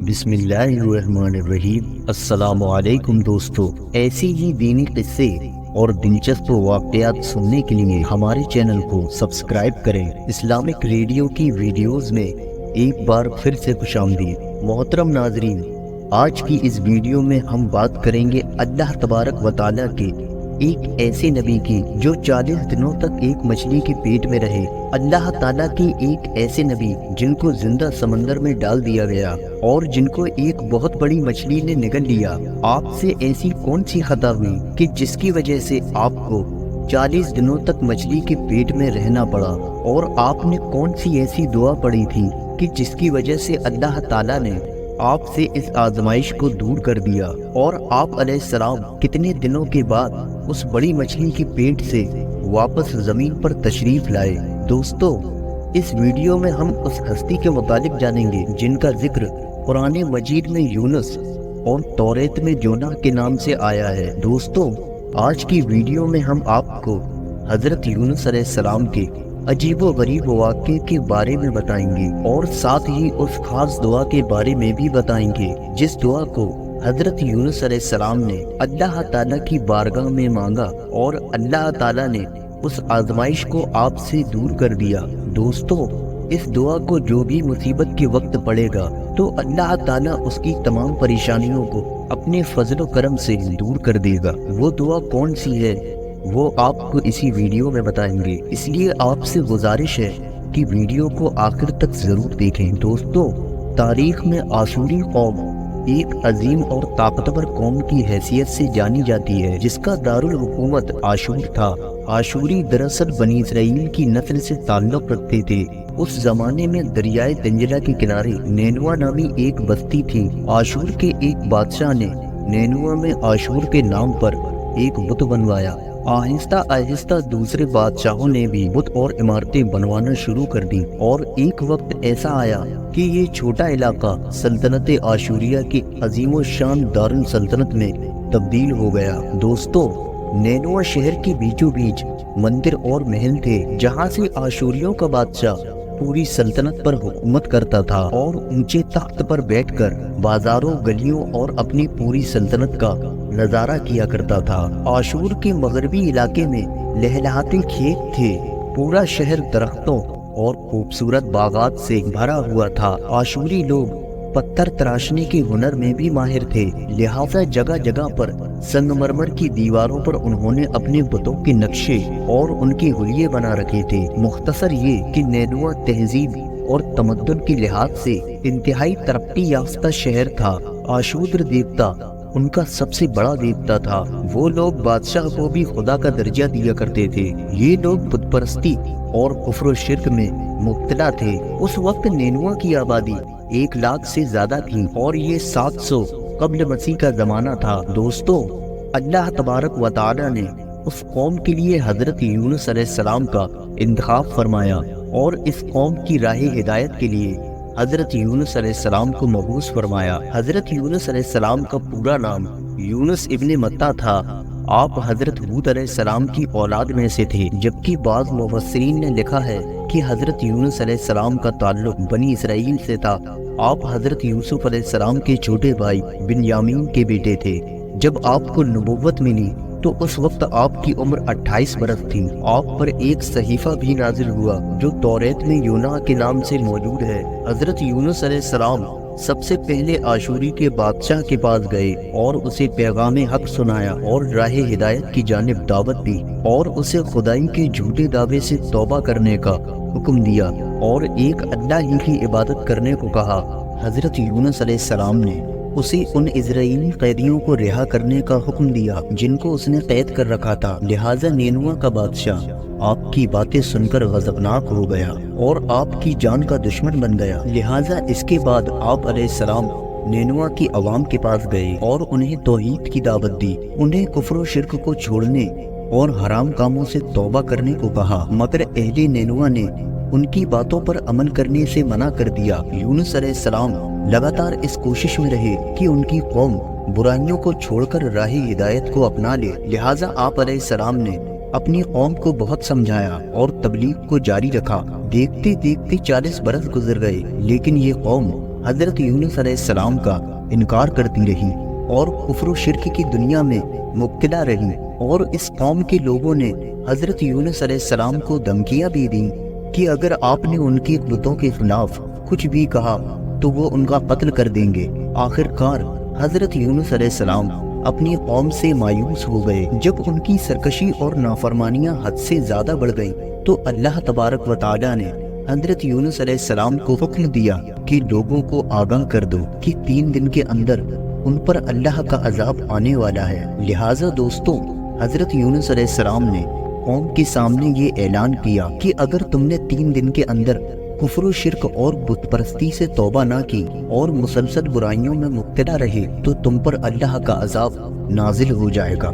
بسم اللہ الرحمن الرحیم۔ السلام علیکم دوستو، ایسی ہی دینی قصے اور دلچسپ واقعات سننے کے لیے ہمارے چینل کو سبسکرائب کریں۔ اسلامک ریڈیو کی ویڈیوز میں ایک بار پھر سے خوش آمدید۔ محترم ناظرین، آج کی اس ویڈیو میں ہم بات کریں گے اللہ تبارک و تعالیٰ کے ایک ایسے نبی کی جو 40 دنوں تک ایک مچھلی کے پیٹ میں رہے۔ اللہ تعالیٰ کی ایک ایسے نبی جن کو زندہ سمندر میں ڈال دیا گیا اور جن کو ایک بہت بڑی مچھلی نے نگل لیا۔ آپ سے ایسی کون سی خطا ہوئی کہ جس کی وجہ سے آپ کو 40 دنوں تک مچھلی کے پیٹ میں رہنا پڑا، اور آپ نے کون سی ایسی دعا پڑھی تھی کہ جس کی وجہ سے اللہ تعالیٰ نے آپ سے اس آزمائش کو دور کر دیا، اور آپ علیہ السلام کتنے دنوں کے بعد اس بڑی مچھلی کے پیٹ سے واپس زمین پر تشریف لائے۔ دوستو، اس ویڈیو میں ہم اس ہستی کے متعلق جانیں گے جن کا ذکر قرآن مجید میں یونس اور توریت میں جونا کے نام سے آیا ہے۔ دوستو، آج کی ویڈیو میں ہم آپ کو حضرت یونس علیہ السلام کے عجیب و غریب واقعے کے بارے میں بتائیں گے، اور ساتھ ہی اس خاص دعا کے بارے میں بھی بتائیں گے جس دعا کو حضرت یونس علیہ السلام نے اللہ تعالیٰ کی بارگاہ میں مانگا، اور اللہ تعالیٰ نے اس آزمائش کو آپ سے دور کر دیا۔ دوستو، اس دعا کو جو بھی مصیبت کے وقت پڑے گا تو اللہ تعالیٰ اس کی تمام پریشانیوں کو اپنے فضل و کرم سے دور کر دے گا۔ وہ دعا کون سی ہے وہ آپ کو اسی ویڈیو میں بتائیں گے، اس لیے آپ سے گزارش ہے کہ ویڈیو کو آخر تک ضرور دیکھیں۔ دوستو، تاریخ میں آشوری قوم ایک عظیم اور طاقتور قوم کی حیثیت سے جانی جاتی ہے جس کا دارالحکومت آشور تھا۔ آشوری دراصل بنی اسرائیل کی نسل سے تعلق رکھتے تھے۔ اس زمانے میں دریائے دجلہ کے کنارے نینوا نامی ایک بستی تھی۔ آشور کے ایک بادشاہ نے نینوا میں آشور کے نام پر ایک بت بنوایا۔ آہستہ آہستہ دوسرے بادشاہوں نے بھی بت اور عمارتیں بنوانا شروع کر دی، اور ایک وقت ایسا آیا کہ یہ چھوٹا علاقہ سلطنت آشوریہ کی عظیم و شان دارالسلطنت میں تبدیل ہو گیا۔ دوستو، نینوا شہر کے بیچوں بیچ مندر اور محل تھے جہاں سے آشوریوں کا بادشاہ پوری سلطنت پر حکومت کرتا تھا، اور اونچے تخت پر بیٹھ کر بازاروں، گلیوں اور اپنی پوری سلطنت کا نظارہ کیا کرتا تھا۔ آشور کے مغربی علاقے میں لہلہاتے کھیت تھے، پورا شہر درختوں اور خوبصورت باغات سے بھرا ہوا تھا۔ آشوری لوگ پتھر تراشنے کے ہنر میں بھی ماہر تھے، لہٰذا جگہ جگہ پر سنگ مرمر کی دیواروں پر انہوں نے اپنے بتوں کے نقشے اور ان کے حلیے بنا رکھے تھے۔ مختصر یہ کہ نینوا تہذیب اور تمدن کے لحاظ سے انتہائی ترقی یافتہ شہر تھا۔ آشودر دیوتا ان کا سب سے بڑا دیوتا تھا۔ وہ لوگ بادشاہ کو بھی خدا کا درجہ دیا کرتے تھے۔ یہ لوگ بت پرستی اور کفر و شرک میں مبتلا تھے۔ اس وقت نینوا کی آبادی 1,00,000 سے زیادہ تھی، اور یہ 700 قبل مسیح کا زمانہ تھا۔ دوستو، اللہ تبارک و تعالیٰ نے اس قوم کے لیے حضرت یونس علیہ السلام کا انتخاب فرمایا، اور اس قوم کی راہ ہدایت کے لیے حضرت یونس علیہ السلام کو مبعوث فرمایا۔ حضرت یونس علیہ السلام کا پورا نام یونس ابن متیٰ تھا۔ آپ حضرت ہود علیہ السلام کی اولاد میں سے تھے، جبکہ بعض مفسرین نے لکھا ہے کہ حضرت یونس علیہ السلام کا تعلق بنی اسرائیل سے تھا۔ آپ حضرت یوسف علیہ السلام کے چھوٹے بھائی بنیامین کے بیٹے تھے۔ جب آپ کو نبوت ملی تو اس وقت آپ کی عمر 28 برس تھی۔ آپ پر ایک صحیفہ بھی نازل ہوا جو توریت میں یونا کے نام سے موجود ہے۔ حضرت یونس علیہ السلام سب سے پہلے آشوری کے بادشاہ کے پاس گئے اور اسے پیغام حق سنایا اور راہ ہدایت کی جانب دعوت دی، اور اسے خدائی کے جھوٹے دعوے سے توبہ کرنے کا حکم دیا اور ایک اللہ ہی کی عبادت کرنے کو کہا۔ حضرت یونس علیہ السلام نے اسے ان اسرائیلی قیدیوں کو رہا کرنے کا حکم دیا جن کو اس نے قید کر رکھا تھا، لہٰذا نینوا کا بادشاہ آپ کی باتیں سن کر غضبناک ہو گیا اور آپ کی جان کا دشمن بن گیا۔ لہٰذا اس کے بعد آپ علیہ السلام نینوا کی عوام کے پاس گئے اور انہیں توحید کی دعوت دی، انہیں کفر و شرک کو چھوڑنے اور حرام کاموں سے توبہ کرنے کو کہا، مگر اہل نینوا نے ان کی باتوں پر عمل کرنے سے منع کر دیا۔ یونس علیہ السلام لگاتار اس کوشش میں رہے کہ ان کی قوم برائیوں کو چھوڑ کر راہ ہدایت کو اپنا لے، لہٰذا آپ علیہ السلام نے اپنی قوم کو بہت سمجھایا اور تبلیغ کو جاری رکھا۔ دیکھتے دیکھتے 40 برس گزر گئے، لیکن یہ قوم حضرت یونس علیہ السلام کا انکار کرتی رہی اور کفر و شرک کی دنیا میں مبتلا رہی، اور اس قوم کے لوگوں نے حضرت یونس علیہ السلام کو دھمکیاں بھی دیں کہ اگر آپ نے ان کی بتوں کے خلاف کچھ بھی کہا تو وہ ان کا قتل کر دیں گے۔ آخر کار حضرت یونس علیہ السلام اپنی قوم سے مایوس ہو گئے۔ جب ان کی سرکشی اور نافرمانیاں حد سے زیادہ بڑھ گئیں تو اللہ تبارک و تعالیٰ نے حضرت یونس علیہ السلام کو حکم دیا کہ لوگوں کو آگاہ کر دو کہ 3 دن کے اندر ان پر اللہ کا عذاب آنے والا ہے۔ لہٰذا دوستوں، حضرت یونس علیہ السلام نے قوم کے سامنے یہ اعلان کیا کہ اگر تم نے 3 دن کے اندر کفر و شرک اور بت پرستی سے توبہ نہ کی اور مسلسل برائیوں میں مبتلا رہے تو تم پر اللہ کا عذاب نازل ہو جائے گا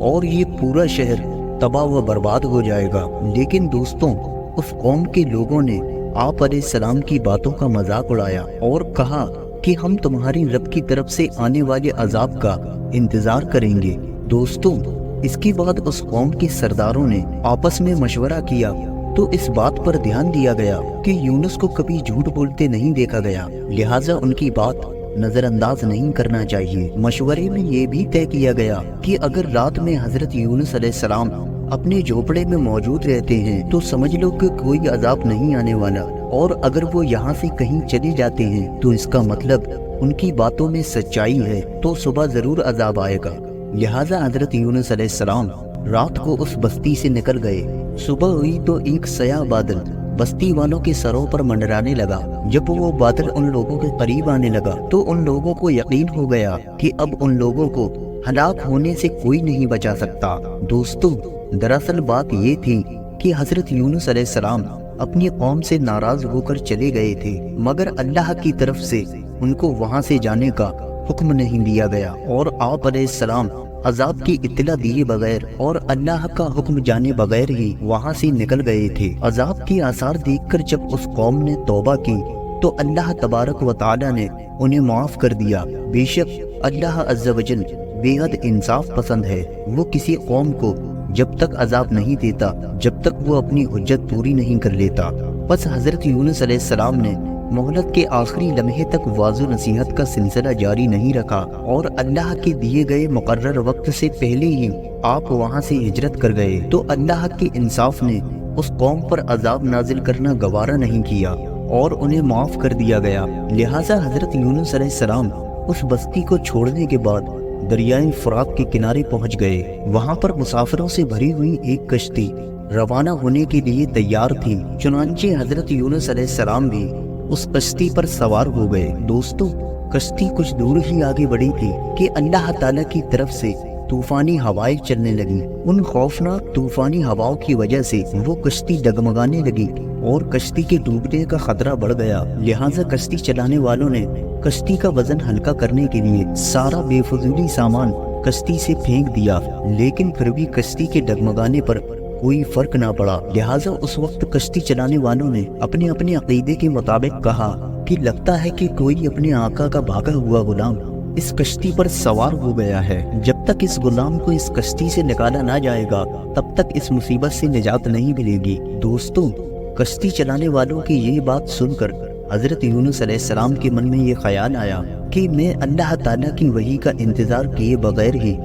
اور یہ پورا شہر تباہ و برباد ہو جائے گا۔ لیکن دوستوں، اس قوم کے لوگوں نے آپ علیہ السلام کی باتوں کا مذاق اڑایا اور کہا کہ ہم تمہاری رب کی طرف سے آنے والے عذاب کا انتظار کریں گے۔ دوستوں، اس کے بعد اس قوم کے سرداروں نے آپس میں مشورہ کیا تو اس بات پر دھیان دیا گیا کہ یونس کو کبھی جھوٹ بولتے نہیں دیکھا گیا، لہٰذا ان کی بات نظر انداز نہیں کرنا چاہیے۔ مشورے میں یہ بھی طے کیا گیا کہ اگر رات میں حضرت یونس علیہ السلام اپنے جھوپڑے میں موجود رہتے ہیں تو سمجھ لو کہ کوئی عذاب نہیں آنے والا، اور اگر وہ یہاں سے کہیں چلے جاتے ہیں تو اس کا مطلب ان کی باتوں میں سچائی ہے، تو صبح ضرور عذاب آئے گا۔ لہٰذا حضرت یونس علیہ السلام رات کو اس بستی سے نکل گئے۔ صبح ہوئی تو ایک سیاہ بادل بستی والوں کے سروں پر منڈرانے لگا۔ جب وہ بادل ان لوگوں کے قریب آنے لگا تو ان لوگوں کو یقین ہو گیا کہ اب ان لوگوں کو ہلاک ہونے سے کوئی نہیں بچا سکتا۔ دوستو، دراصل بات یہ تھی کہ حضرت یونس علیہ السلام اپنی قوم سے ناراض ہو کر چلے گئے تھے، مگر اللہ کی طرف سے ان کو وہاں سے جانے کا حکم نہیں دیا گیا، اور آپ علیہ السلام عذاب کی اطلاع دیے بغیر اور اللہ کا حکم جانے بغیر ہی وہاں سے نکل گئے تھے۔ عذاب کے آثار دیکھ کر جب اس قوم نے توبہ کی تو اللہ تبارک و تعالیٰ نے انہیں معاف کر دیا۔ بے شک اللہ عز و جل بے حد انصاف پسند ہے، وہ کسی قوم کو جب تک عذاب نہیں دیتا جب تک وہ اپنی حجت پوری نہیں کر لیتا۔ بس حضرت یونس علیہ السلام نے مہلت کے آخری لمحے تک واضح نصیحت کا سلسلہ جاری نہیں رکھا، اور اللہ کے دیے گئے مقرر وقت سے پہلے ہی آپ وہاں سے ہجرت کر گئے، تو اللہ کے انصاف نے اس قوم پر عذاب نازل کرنا گوارا نہیں کیا اور انہیں معاف کر دیا گیا۔ لہٰذا حضرت یونس علیہ السلام اس بستی کو چھوڑنے کے بعد دریائے فرات کے کنارے پہنچ گئے۔ وہاں پر مسافروں سے بھری ہوئی ایک کشتی روانہ ہونے کے لیے تیار تھی، چنانچہ حضرت یونس علیہ السلام بھی اس کشتی پر سوار ہو گئے۔ دوستو، کشتی کچھ دور ہی آگے بڑھی تھی کہ اللہ تعالیٰ کی طرف سے طوفانی ہوائیں چلنے لگیں۔ ان خوفناک طوفانی ہواؤں کی وجہ سے وہ کشتی ڈگمگانے لگی اور کشتی کے ڈوبنے کا خطرہ بڑھ گیا۔ لہٰذا کشتی چلانے والوں نے کشتی کا وزن ہلکا کرنے کے لیے سارا بے فضولی سامان کشتی سے پھینک دیا، لیکن پھر بھی کشتی کے ڈگمگانے پر کوئی فرق نہ پڑا۔ لہٰذا اس وقت کشتی چلانے والوں نے اپنے اپنے عقیدے کے مطابق کہا کہ لگتا ہے کہ کوئی اپنے آقا کا بھاگا ہوا غلام اس کشتی پر سوار ہو گیا ہے۔ جب تک اس غلام کو اس کشتی سے نکالا نہ جائے گا تب تک اس مصیبت سے نجات نہیں ملے گی۔ دوستو، کشتی چلانے والوں کی یہ بات سن کر حضرت یونس علیہ السلام کے من میں یہ خیال آیا کہ میں اللہ تعالیٰ کی وحی کا انتظار کیے بغیر ہی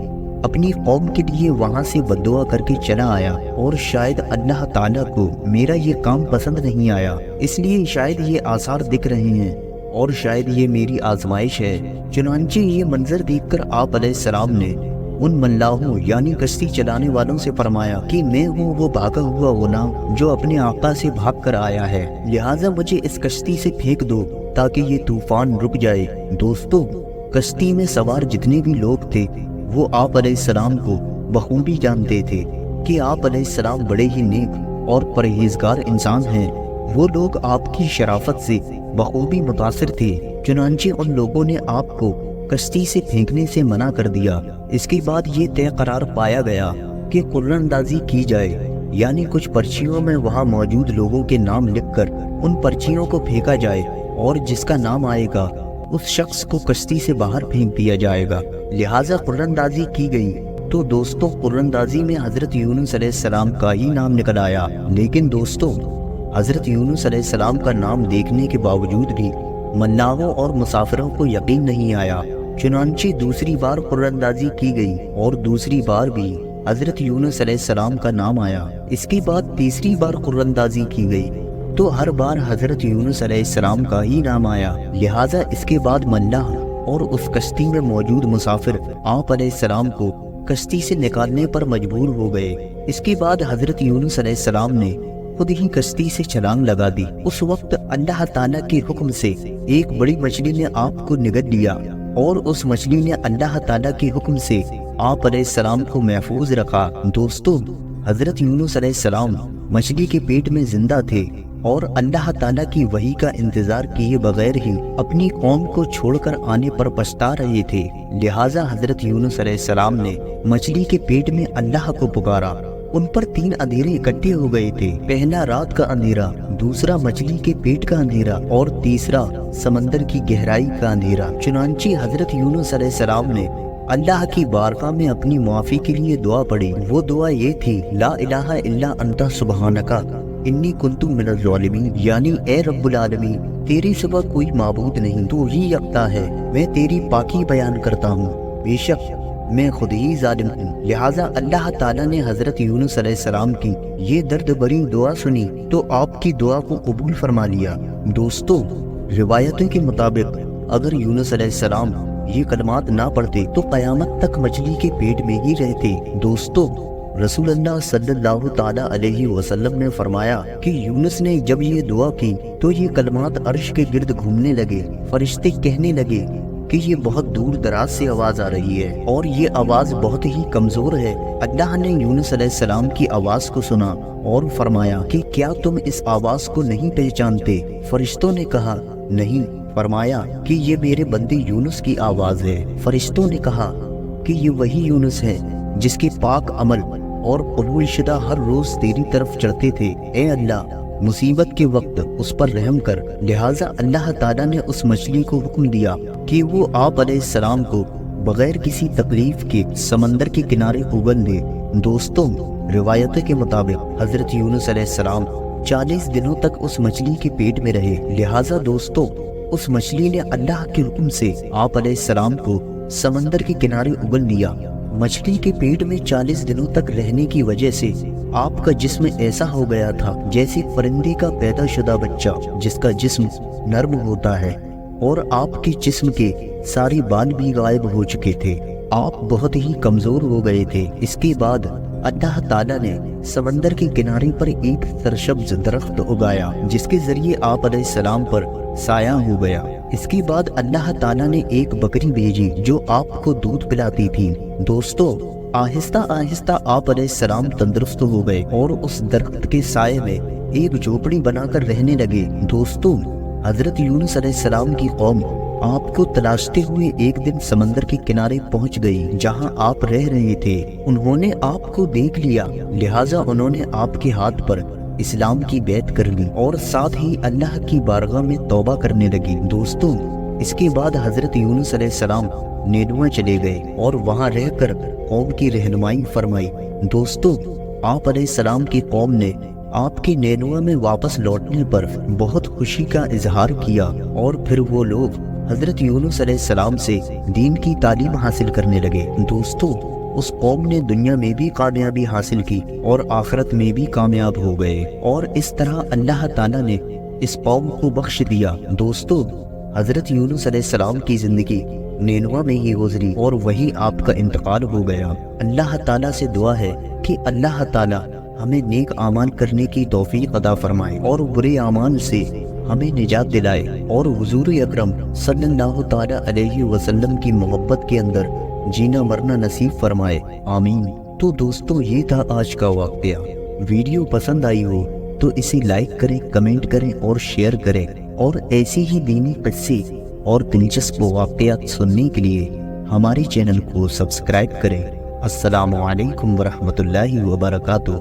اپنی قوم کے لیے وہاں سے بددعا کر کے چلا آیا، اور شاید اللہ تعالیٰ کو میرا یہ کام پسند نہیں آیا، اس لیے شاید یہ آثار دکھ رہے ہیں اور شاید یہ میری آزمائش ہے۔ چنانچہ یہ منظر دیکھ کر آپ علیہ السلام نے ان ملاحوں یعنی کشتی چلانے والوں سے فرمایا کہ میں ہوں وہ بھاگا ہوا غلام جو اپنے آقا سے بھاگ کر آیا ہے، لہٰذا مجھے اس کشتی سے پھینک دو تاکہ یہ طوفان رک جائے۔ دوستو، کشتی میں سوار جتنے بھی لوگ تھے وہ آپ علیہ السلام کو بخوبی جانتے تھے کہ آپ علیہ السلام بڑے ہی نیک اور پرہیزگار انسان ہیں۔ وہ لوگ آپ کی شرافت سے بخوبی متاثر تھے، چنانچہ ان لوگوں نے آپ کو کشتی سے پھینکنے سے منع کر دیا۔ اس کے بعد یہ طے قرار پایا گیا کہ قرعہ اندازی کی جائے، یعنی کچھ پرچیوں میں وہاں موجود لوگوں کے نام لکھ کر ان پرچیوں کو پھینکا جائے، اور جس کا نام آئے گا اس شخص کو کشتی سے باہر پھینک دیا جائے گا۔ لہٰذا قرعہ اندازی کی گئی تو دوستوں، قرعہ اندازی میں حضرت یونس علیہ السلام کا ہی نام نکل آیا، لیکن دوستوں، حضرت یونس علیہ السلام کا نام دیکھنے کے باوجود بھی ملاحوں اور مسافروں کو یقین نہیں آیا، چنانچہ دوسری بار قرآن اندازی کی گئی اور دوسری بار بھی حضرت یونس علیہ السلام کا نام آیا۔ اس کے بعد تیسری بار قرآن اندازی کی گئی تو ہر بار حضرت یونس علیہ السلام کا ہی نام آیا، لہٰذا اس کے بعد ملاح اور اس کشتی میں موجود مسافر آپ علیہ السلام کو کشتی سے نکالنے پر مجبور ہو گئے۔ اس کے بعد حضرت یونس علیہ السلام نے خود ہی کشتی سے چھلانگ لگا دی۔ اس وقت اللہ تعالیٰ کے حکم سے ایک بڑی مچھلی نے آپ کو نگل لیا اور اس مچھلی نے اللہ تعالیٰ کے حکم سے آپ علیہ السلام کو محفوظ رکھا۔ دوستو، حضرت یونس علیہ السلام مچھلی کے پیٹ میں زندہ تھے اور اللہ تعالیٰ کی وحی کا انتظار کیے بغیر ہی اپنی قوم کو چھوڑ کر آنے پر پچھتا رہے تھے، لہٰذا حضرت یونس علیہ السلام نے مچھلی کے پیٹ میں اللہ کو پکارا۔ ان پر 3 اندھیرے اکٹھے ہو گئے تھے، پہلا رات کا اندھیرا، دوسرا مچھلی کے پیٹ کا اندھیرا اور تیسرا سمندر کی گہرائی کا اندھیرا۔ چنانچہ حضرت یونس علیہ السلام نے اللہ کی بارگاہ میں اپنی معافی کے لیے دعا پڑھی۔ وہ دعا یہ تھی، لا الہ الا انت سبحانک انی کنت من الظالمین، یعنی اے رب العالمین، تیرے سوا کوئی معبود نہیں، تو ہی یکتا ہے، میں تیری پاکی بیان کرتا ہوں، بے شک میں خود ہی ظالم ہوں۔ لہٰذا اللہ تعالیٰ نے حضرت یونس علیہ السلام کی یہ درد بری دعا سنی تو آپ کی دعا کو قبول فرما لیا۔ دوستو، روایتوں کے مطابق اگر یونس علیہ السلام یہ کلمات نہ پڑھتے تو قیامت تک مچھلی کے پیٹ میں ہی رہتے۔ دوستو، رسول اللہ صلی اللہ تعالیٰ علیہ وسلم نے فرمایا کہ یونس نے جب یہ دعا کی تو یہ کلمات عرش کے گرد گھومنے لگے، فرشتے کہنے لگے کہ یہ بہت دور دراز سے آواز آ رہی ہے اور یہ آواز بہت ہی کمزور ہے۔ اللہ نے یونس علیہ السلام کی آواز کو سنا اور فرمایا کہ کیا تم اس آواز کو نہیں پہچانتے؟ فرشتوں نے کہا نہیں۔ فرمایا کہ یہ میرے بندے یونس کی آواز ہے۔ فرشتوں نے کہا کہ یہ وہی یونس ہے جس کے پاک عمل اور قبول شدہ ہر روز تیری طرف چڑھتے تھے، اے اللہ مصیبت کے وقت اس پر رحم کر۔ لہٰذا اللہ تعالیٰ نے اس مچھلی کو حکم دیا کہ وہ آپ علیہ السلام کو بغیر کسی تکلیف کے سمندر کے کنارے اگل دے۔ دوستوں، روایتوں کے مطابق حضرت یونس علیہ السلام 40 دنوں تک اس مچھلی کے پیٹ میں رہے، لہٰذا دوستوں اس مچھلی نے اللہ کے حکم سے آپ علیہ السلام کو سمندر کے کنارے اگل دیا۔ مچھلی کے پیٹ میں 40 دنوں تک رہنے کی وجہ سے آپ کا جسم ایسا ہو گیا تھا جیسے پرندے کا پیدا شدہ بچہ جس کا جسم نرم ہوتا ہے، اور آپ کے جسم کے سارے بال بھی غائب ہو چکے تھے، آپ بہت ہی کمزور ہو گئے تھے۔ اس کے بعد اللہ تعالیٰ نے سمندر کے کنارے پر ایک سرسبز درخت اگایا جس کے ذریعے آپ علیہ السلام پر سایہ ہو گیا۔ اس کے بعد اللہ تعالیٰ نے ایک بکری بھیجی جو آپ کو دودھ پلاتی تھی۔ دوستو، آہستہ آہستہ آپ علیہ السلام تندرست ہو گئے اور اس درخت کے سائے میں ایک جھوپڑی بنا کر رہنے لگے۔ دوستو، حضرت یونس علیہ السلام کی قوم آپ کو تلاشتے ہوئے ایک دن سمندر کے کنارے پہنچ گئی جہاں آپ رہ رہے تھے۔ انہوں نے آپ کو دیکھ لیا، لہٰذا انہوں نے آپ کے ہاتھ پر اسلام کی بیعت کر لی اور ساتھ ہی اللہ کی بارگاہ میں توبہ کرنے لگی۔ دوستوں، اس کے بعد حضرت یونس علیہ السلام نینوے چلے گئے اور وہاں رہ کر قوم کی رہنمائی فرمائی۔ دوستوں، آپ علیہ السلام کی قوم نے آپ کے نینوے میں واپس لوٹنے پر بہت خوشی کا اظہار کیا اور پھر وہ لوگ حضرت یونس علیہ السلام سے دین کی تعلیم حاصل کرنے لگے۔ دوستو، اس قوم نے دنیا میں بھی کامیابی حاصل کی اور آخرت میں بھی کامیاب ہو گئے، اور اس طرح اللہ تعالیٰ نے اس قوم کو بخش دیا۔ دوستو، حضرت یونس علیہ السلام کی زندگی نینوا میں ہی گزری اور وہی آپ کا انتقال ہو گیا۔ اللہ تعالیٰ سے دعا ہے کہ اللہ تعالیٰ ہمیں نیک اعمال کرنے کی توفیق عطا فرمائے اور برے اعمال سے ہمیں نجات دلائے، اور حضور اکرم صلی اللہ تعالیٰ علیہ وسلم کی محبت کے اندر جینا مرنا نصیب فرمائے، آمین۔ تو دوستو، یہ تھا آج کا واقعہ۔ ویڈیو پسند آئی ہو تو اسے لائک کریں، کمنٹ کریں اور شیئر کریں، اور ایسی ہی دینی قصے اور دلچسپ واقعات سننے کے لیے ہمارے چینل کو سبسکرائب کریں۔ السلام علیکم ورحمۃ اللہ وبرکاتہ۔